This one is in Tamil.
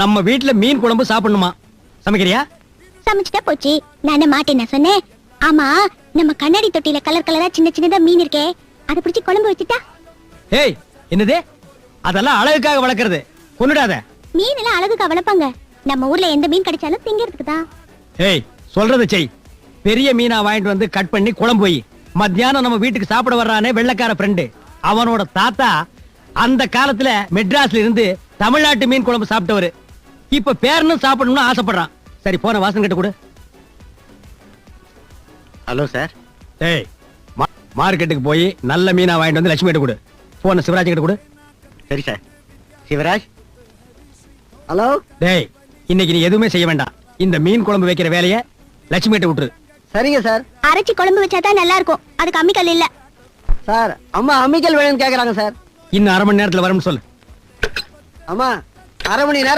நம்ம வீட்டுல மீன் குழம்பு சாப்பிடணுமா? சமைக்கிறியா? சமைச்சிட்டா போச்சு. நானே மாட்டேன் சொன்னேன். ஆமா, நம்ம கண்ணாடி தொட்டில கலர் கலரா சின்ன சின்னதா மீன் இருக்கே, அதை பிடிச்சி குழம்பு வச்சுட்டா? ஏய், என்னது? அதெல்லாம் அழகுக்காக வளர்க்கறது, கொன்னுடாத. மீன் எல்லாம் அழகுக்கு வளர்ப்பாங்க. நம்ம ஊர்ல எந்த மீன் கிடைச்சாலும் திங்கிறதுக்கு தான். ஏய், சொல்றத செய். பெரிய மீனா வாங்கிட்டு வந்து கட் பண்ணி குழம்பு வை. மத்தியானம் நம்ம வீட்டுக்கு சாப்பிட வர்றானே வெள்ளைக்கார ஃப்ரெண்டு, அவனோட தாத்தா அந்த காலத்துல மெட்ராஸ்ல இருந்து தமிழ்நாட்டு மீன் குழம்பு சாப்பிட்டவரு. இப்ப பேரனும் சாப்பிடணும்னு ஆசைப்படுறான். சரி, போன வாசன் கிட்ட கொடு. Hello sir. ஏய், மார்க்கெட்டுக்கு போய் நல்ல மீனா வாங்கிட்டு வந்து லட்சுமி கிட்ட கொடு. போன சிவராஜ் கிட்ட கொடு. சரி சார். சிவராஜ். ஹலோ. டேய், இன்னைக்கு நீ எதுவுமே செய்ய வேண்டாம். இந்த மீன் குழம்பு வைக்கிற வேலையை லட்சுமி கிட்ட விட்டுரு. சரிங்க சார். அரைச்சி குழம்பு வச்சாதான் நல்லா இருக்கும். அதுக்கு அம்மிக்கல் இல்ல சார். அம்மா அம்மிக்கல் வேணும்னு கேக்குறாங்க சார். இன்னும் 1/2 மணி நேரத்துல வரும்னு சொல்லு. அம்மா 1/2 மணி நேரம்